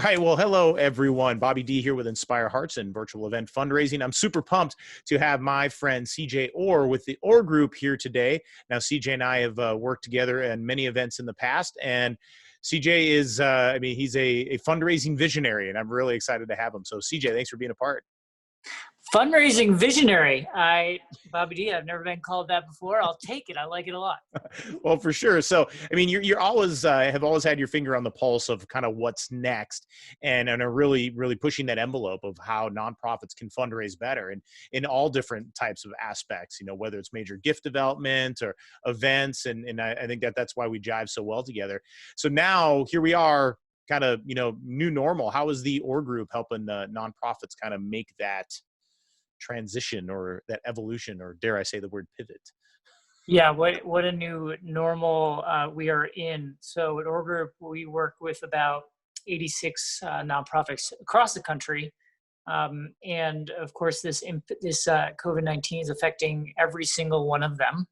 right. Well, hello, everyone. Bobby D here with Inspire Hearts and Virtual Event Fundraising. I'm super pumped to have my friend CJ Orr with the Orr Group here today. Now, CJ and I have worked together in many events in the past, and CJ is, he's a fundraising visionary, and I'm really excited to have him. So, CJ, thanks for being a part. Fundraising visionary. Bobby D, I've never been called that before. I'll take it. I like it a lot. Well, for sure. So, I mean, you're always have always had your finger on the pulse of kind of what's next, and are really pushing that envelope of how nonprofits can fundraise better, and in all different types of aspects. You know, whether it's major gift development or events, and I think that's why we jive so well together. So now here we are, kind of new normal. How is the Orr Group helping nonprofits kind of make that transition or that evolution, or dare I say the word pivot? Yeah, what a new normal we are in. So at Orr Group, we work with about 86 nonprofits across the country. And of course, this COVID-19 is affecting every single one of them.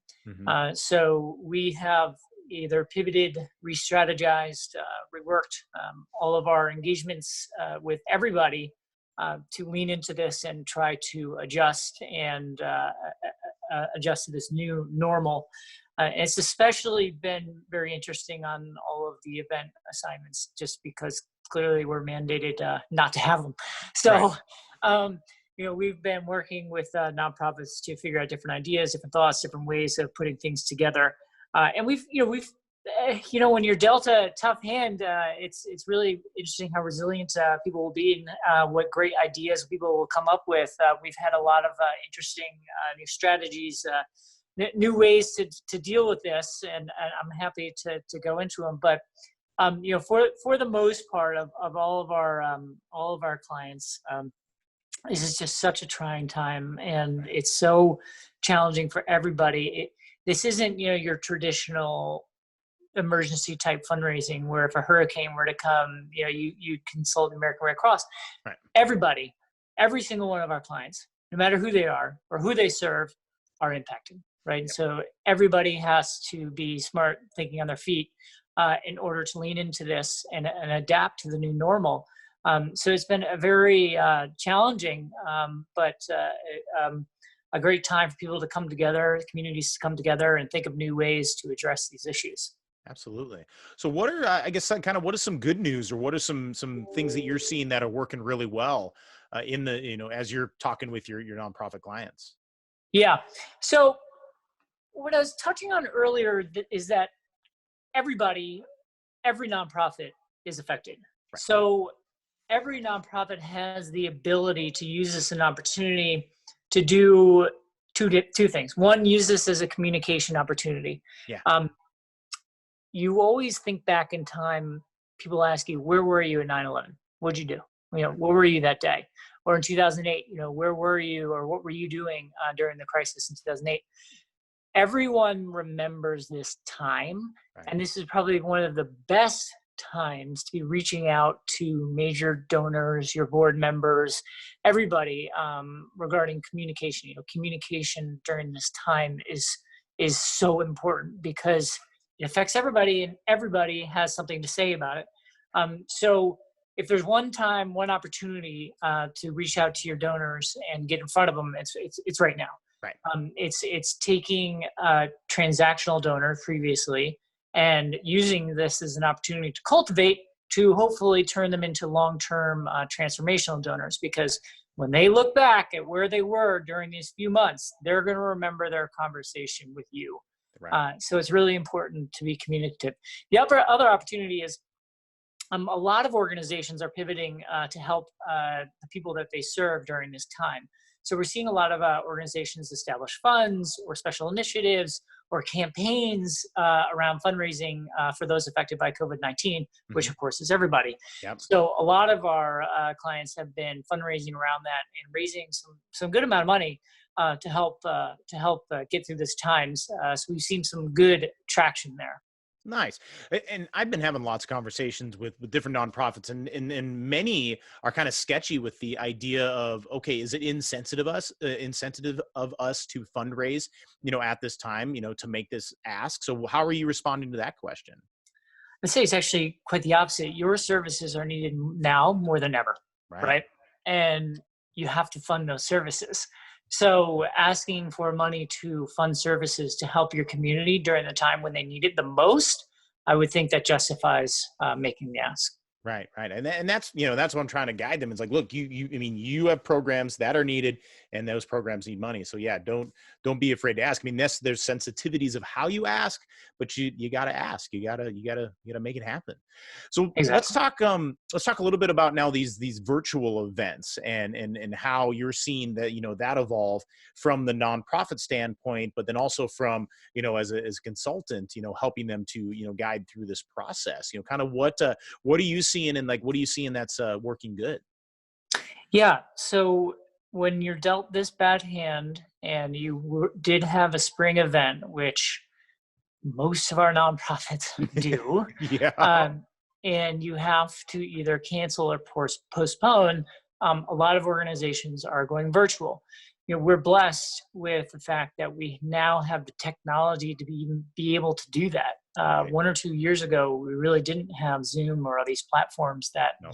So we have either pivoted, re-strategized, reworked all of our engagements with everybody to lean into this and try to adjust and adjust to this new normal. It's especially been very interesting on all of the event assignments, just because clearly we're mandated not to have them. So, right. We've been working with nonprofits to figure out different ideas, different thoughts, different ways of putting things together. And we've when you're dealt a tough hand, it's really interesting how resilient people will be, and what great ideas people will come up with. We've had a lot of interesting new strategies, new ways to deal with this, and I'm happy to go into them. But for the most part of all of our clients, this is just such a trying time, and it's so challenging for everybody. This isn't your traditional emergency type fundraising where if a hurricane were to come, you consult the American Red Cross. Right. Everybody, every single one of our clients, no matter who they are or who they serve, are impacted, right? Yep. So everybody has to be smart, thinking on their feet in order to lean into this and adapt to the new normal. So it's been a very challenging, but a great time for people to come together, communities to come together and think of new ways to address these issues. Absolutely. So what are, what is some good news, or what are some things that you're seeing that are working really well in the, as you're talking with your nonprofit clients? Yeah. So what I was touching on earlier is that every nonprofit is affected. Right. So every nonprofit has the ability to use this as an opportunity to do two things. One, use this as a communication opportunity. Yeah. You always think back in time, people ask you, where were you at 9/11? What'd you do? Where were you that day? Or in 2008, where were you, or what were you doing during the crisis in 2008? Everyone remembers this time. Right. And this is probably one of the best times to be reaching out to major donors, your board members, everybody, regarding communication. Communication during this time is so important because it affects everybody, and everybody has something to say about it. So if there's one time, one opportunity to reach out to your donors and get in front of them, it's right now. Right. It's taking a transactional donor previously and using this as an opportunity to cultivate, to hopefully turn them into long-term transformational donors. Because when they look back at where they were during these few months, they're going to remember their conversation with you. Right. So it's really important to be communicative. The other opportunity is a lot of organizations are pivoting to help the people that they serve during this time. So we're seeing a lot of organizations establish funds or special initiatives or campaigns around fundraising for those affected by COVID-19, which of course is everybody. Yep. So a lot of our clients have been fundraising around that and raising some good amount of money to help get through this times. So we've seen some good traction there. Nice. And I've been having lots of conversations with different nonprofits, and many are kind of sketchy with the idea of, okay, is it insensitive of us to fundraise, at this time, to make this ask? So how are you responding to that question? I'd say it's actually quite the opposite. Your services are needed now more than ever, right? And you have to fund those services. So asking for money to fund services to help your community during the time when they need it the most, I would think that justifies making the ask. Right. And that's, that's what I'm trying to guide them. It's like, look, I mean, you have programs that are needed and those programs need money. So yeah, don't be afraid to ask. I mean, there's sensitivities of how you ask, but you got to ask, you got to make it happen. So Exactly. let's talk a little bit about now these virtual events and how you're seeing that, that evolve from the nonprofit standpoint, but then also from, as a consultant, helping them to, guide through this process, kind of what are you seeing, and like, what are you seeing that's working good? Yeah. So when you're dealt this bad hand and you did have a spring event, which most of our nonprofits do, Yeah. and you have to either cancel or postpone, a lot of organizations are going virtual. We're blessed with the fact that we now have the technology to be able to do that. Right. 1 or 2 years ago, we really didn't have Zoom or these platforms that No.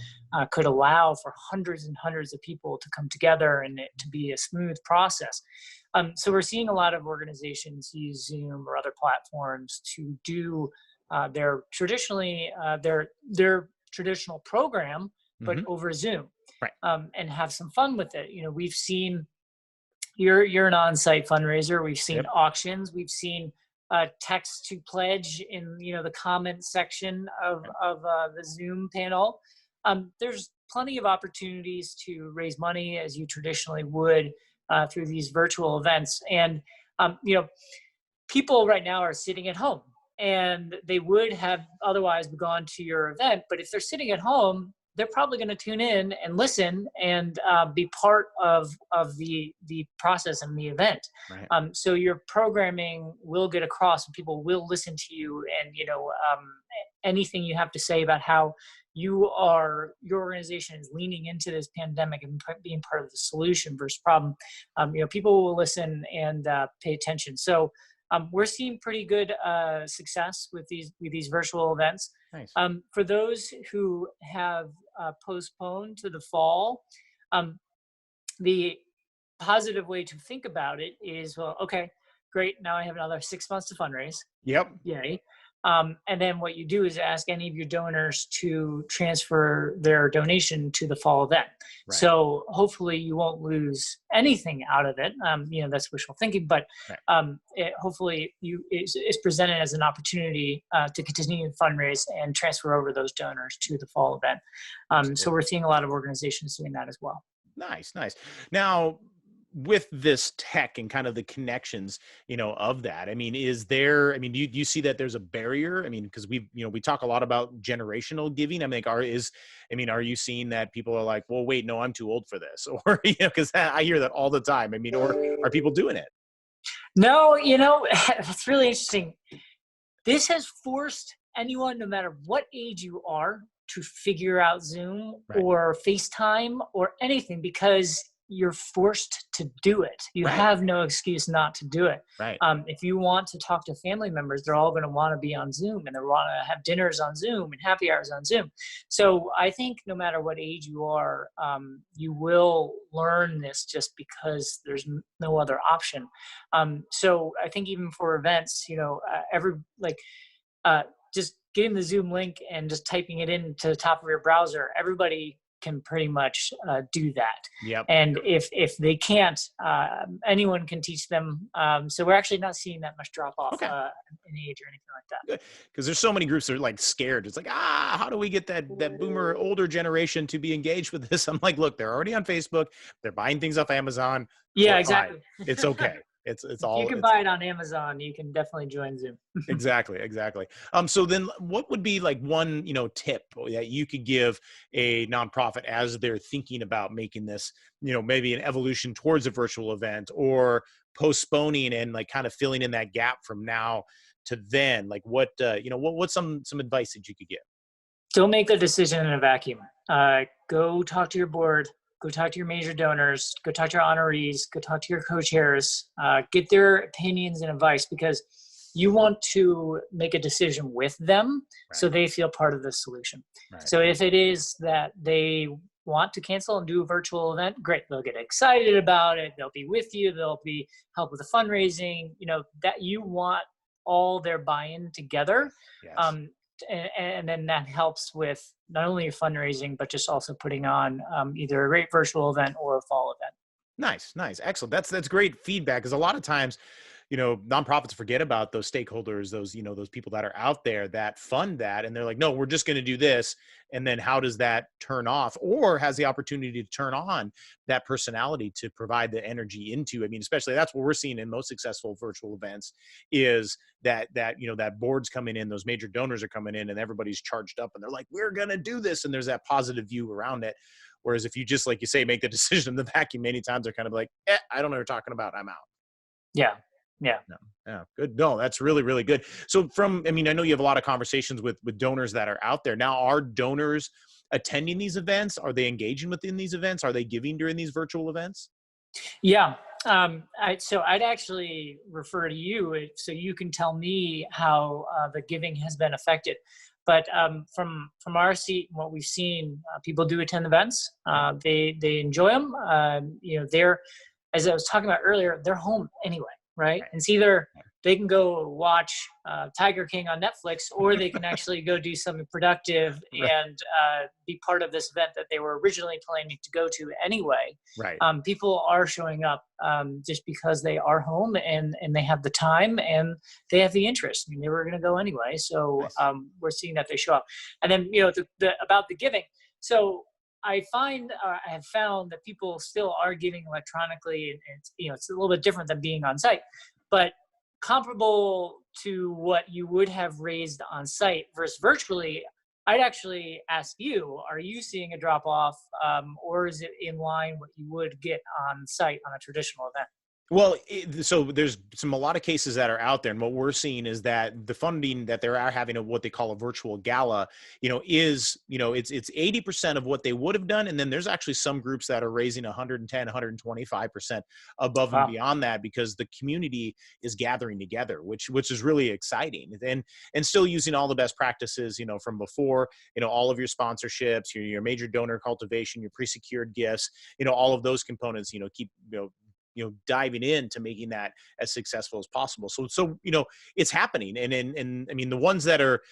could allow for hundreds and hundreds of people to come together and it to be a smooth process. So we're seeing a lot of organizations use Zoom or other platforms to do their traditional program, but over Zoom, Right. and have some fun with it. We've seen you're an on-site fundraiser. We've seen auctions. We've seen text to pledge in the comment section of the Zoom panel. There's plenty of opportunities to raise money as you traditionally would through these virtual events. And people right now are sitting at home, and they would have otherwise gone to your event. But if they're sitting at home, they're probably going to tune in and listen and be part of the process and the event. Right. So your programming will get across, and people will listen to you. And anything you have to say about how your organization is leaning into this pandemic and being part of the solution versus problem, people will listen and pay attention. So we're seeing pretty good success with these virtual events. Nice. For those who have postponed to the fall, the positive way to think about it is, well, okay, great. Now I have another 6 months to fundraise. Yep. Yay. And then what you do is ask any of your donors to transfer their donation to the fall event. Right. So hopefully you won't lose anything out of it. That's wishful thinking, but hopefully it's presented as an opportunity to continue to fundraise and transfer over those donors to the fall event. So we're seeing a lot of organizations doing that as well. Nice. Now, with this tech and kind of the connections, of that, I mean, do you see that there's a barrier? I mean, because we talk a lot about generational giving. I mean, are you seeing that people are like, well, wait, no, I'm too old for this, or, because I hear that all the time. I mean, or are people doing it? No, that's really interesting. This has forced anyone, no matter what age you are, to figure out Zoom or FaceTime or anything, because you're forced to do it. You have no excuse not to do it. Right. If you want to talk to family members, they're all going to want to be on Zoom, and they want to have dinners on Zoom and happy hours on Zoom. So I think no matter what age you are, you will learn this just because there's no other option. So I think even for events, just getting the Zoom link and just typing it into the top of your browser, everybody can pretty much do that. Yep. And if they can't, anyone can teach them. So we're actually not seeing that much drop off in age or anything like that. Good. Because there's so many groups that are like scared. It's like, how do we get that boomer older generation to be engaged with this? I'm like, look, they're already on Facebook. They're buying things off Amazon. Yeah, exactly. It's okay. It's all. You can buy it on Amazon. You can definitely join Zoom. Exactly. So then what would be like one, tip that you could give a nonprofit as they're thinking about making this, maybe an evolution towards a virtual event, or postponing and like kind of filling in that gap from now to then? Like what's some advice that you could give? Don't make a decision in a vacuum. Go talk to your board. Go talk to your major donors, go talk to your honorees, go talk to your co-chairs, get their opinions and advice, because you want to make a decision with them so Right. they feel part of the solution. Right. So if it is that they want to cancel and do a virtual event, great. They'll get excited about it. They'll be with you. They'll be help with the fundraising, that you want all their buy-in together. Yes. And then that helps with not only your fundraising, but just also putting on either a great virtual event or a fall event. Nice, nice, excellent. That's great feedback, because a lot of times, nonprofits forget about those stakeholders, those people that are out there that fund that, and they're like, no, we're just going to do this. And then how does that turn off, or has the opportunity to turn on that personality to provide the energy into? I mean, especially that's what we're seeing in most successful virtual events, is that board's coming in, those major donors are coming in, and everybody's charged up, and they're like, we're going to do this, and there's that positive view around it. Whereas if you just, like you say, make the decision in the vacuum, many times they're kind of like, I don't know what you're talking about, I'm out. Yeah. Yeah. No, yeah, good. No, that's really, really good. So I know you have a lot of conversations with donors that are out there. Now, are donors attending these events? Are they engaging within these events? Are they giving during these virtual events? Yeah. So I'd actually refer to you so you can tell me how the giving has been affected. But from our seat, what we've seen, people do attend events. They enjoy them. They're, as I was talking about earlier, they're home anyway, right? It's either they can go watch Tiger King on Netflix, or they can actually go do something productive and be part of this event that they were originally planning to go to anyway. Right. People are showing up just because they are home and they have the time and they have the interest. I mean, they were going to go anyway, so Nice. we're seeing that they show up. And then about the giving. So I have found that people still are giving electronically, and it's a little bit different than being on site, but comparable to what you would have raised on site versus virtually. I'd actually ask you, are you seeing a drop off, or is it in line what you would get on site on a traditional event? Well, so there's a lot of cases that are out there, and what we're seeing is that the funding that they are having what they call a virtual gala, is it's 80% of what they would have done, and then there's actually some groups that are raising 110, 125% above and Wow. beyond that, because the community is gathering together, which is really exciting, and still using all the best practices, from before, all of your sponsorships, your major donor cultivation, your pre-secured gifts, all of those components, keep diving into making that as successful as possible. So it's happening, and I mean, the ones that are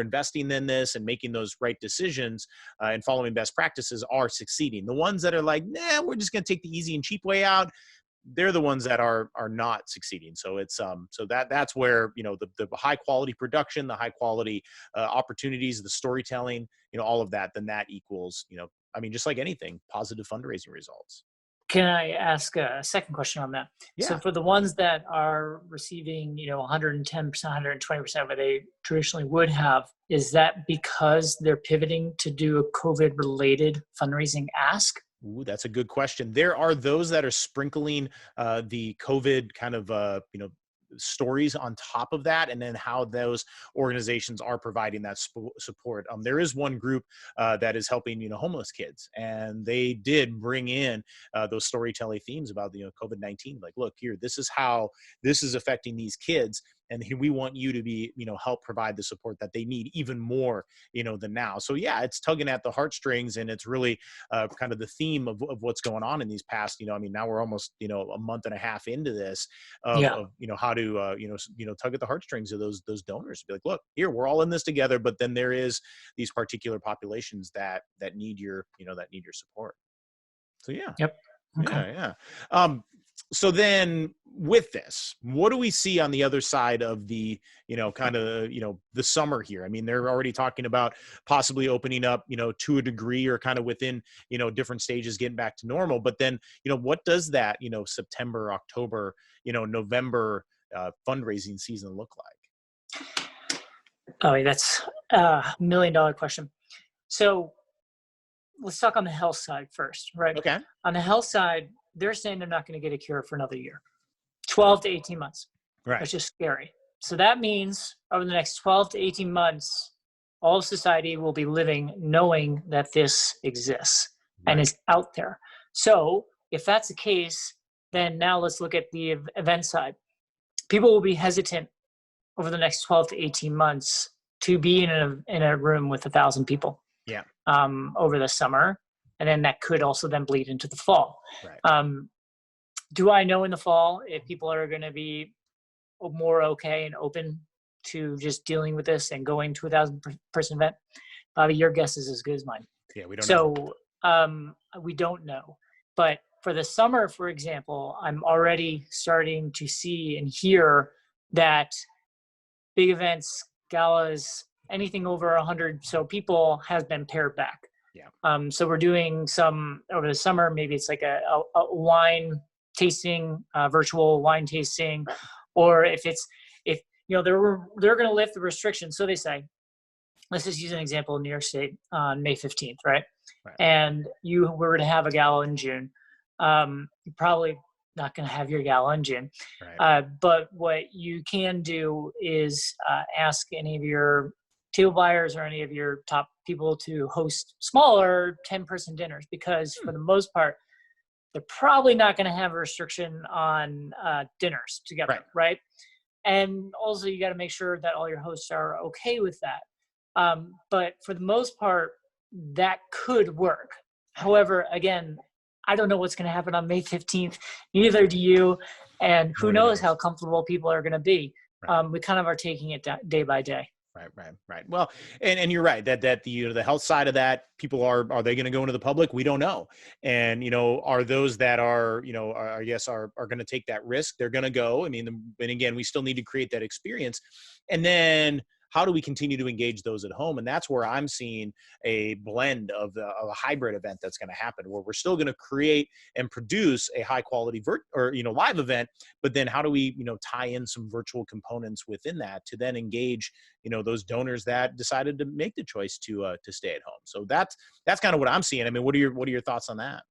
investing in this and making those right decisions and following best practices are succeeding. The ones that are like, nah, we're just going to take the easy and cheap way out, they're the ones that are not succeeding. So it's that's where the high quality production, the high quality opportunities, the storytelling, all of that, then that equals just like anything, positive fundraising results. Can I ask a second question on that? So Yeah. for the ones that are receiving, 110%, 120% what they traditionally would have, is that because they're pivoting to do a COVID-related fundraising ask? Ooh, that's a good question. There are those that are sprinkling the COVID kind of stories on top of that, and then how those organizations are providing that support. There is one group that is helping homeless kids, and they did bring in those storytelling themes about COVID-19. Like, look here, this is how this is affecting these kids, and we want you to be help provide the support that they need even more than now. So yeah, it's tugging at the heartstrings, and it's really kind of the theme of what's going on in these past now we're almost a month and a half into this of how to tug at the heartstrings of those donors to be like, look here, we're all in this together, but then there is these particular populations that need your support. So yeah. Yep. Okay. Yeah. So then with this, what do we see on the other side of the, kind of, the summer here? I mean, they're already talking about possibly opening up, to a degree, or kind of within, different stages, getting back to normal. But then, what does that, September, October, November fundraising season look like? Oh, that's a $1 million question. So let's talk on the health side first, right? Okay. On the health side, they're saying they're not going to get a cure for another year, 12 to 18 months. Right. That's just scary. So that means over the next 12 to 18 months, all of society will be living knowing that this exists and is out there. So if that's the case, then now let's look at the event side. People will be hesitant over the next 12 to 18 months to be in a room with 1,000 people. Yeah. Over the summer, and then that could also then bleed into the fall. Right. Do I know in the fall if people are going to be more okay and open to just dealing with this and going to 1,000-person event? Bobby, your guess is as good as mine. Yeah, we don't know. So we don't know. But for the summer, for example, I'm already starting to see and hear that big events, galas, anything over 100 so people has been pared back. Yeah. So we're doing some over the summer. Maybe it's like a wine tasting, virtual wine tasting, or if they're going to lift the restrictions. So they say, let's just use an example in New York State on May 15th, right? And you were to have a gala in June. You're probably not going to have your gala in June. Right. But what you can do is ask any of your table buyers or any of your top people to host smaller 10-person dinners, because for the most part, they're probably not going to have a restriction on dinners together, right? And also you got to make sure that all your hosts are okay with that. But for the most part, that could work. However, again, I don't know what's going to happen on May 15th. Neither do you. And who knows how comfortable people are going to be. We kind of are taking it day by day. Right. Well, and you're right that the health side of that, people are they going to go into the public? We don't know. And, are those that are, I guess are going to take that risk? They're going to go. I mean, and again, we still need to create that experience. And then how do we continue to engage those at home? And that's where I'm seeing a blend of a hybrid event that's going to happen, where we're still going to create and produce a high quality live event, but then how do we, tie in some virtual components within that to then engage, those donors that decided to make the choice to stay at home. So that's kind of what I'm seeing. I mean, what are your thoughts on that?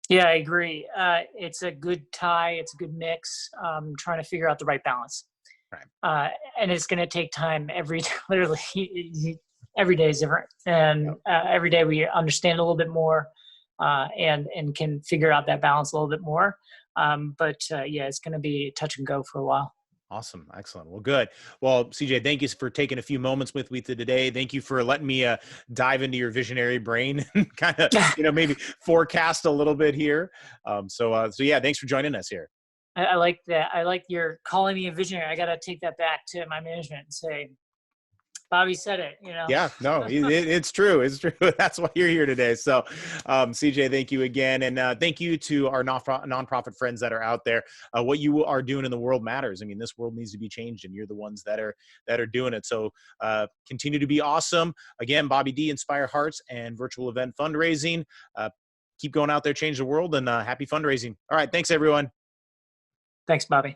Yeah, I agree. It's a good tie. It's a good mix. Trying to figure out the right balance. Right. And it's going to take time. Literally every day is different, and every day we understand a little bit more, and can figure out that balance a little bit more. But it's going to be touch and go for a while. Awesome. Excellent. Well, good. Well, CJ, thank you for taking a few moments with me today. Thank you for letting me dive into your visionary brain and kind of, maybe forecast a little bit here. So yeah, thanks for joining us here. I like that. I like your calling me a visionary. I got to take that back to my management and say, Bobby said it, Yeah, no, it's true. It's true. That's why you're here today. So, CJ, thank you again. And thank you to our nonprofit friends that are out there. What you are doing in the world matters. I mean, this world needs to be changed, and you're the ones that are doing it. So continue to be awesome. Again, Bobby D, Inspire Hearts and Virtual Event Fundraising. Keep going out there, change the world, and happy fundraising. All right. Thanks, everyone. Thanks, Bobby.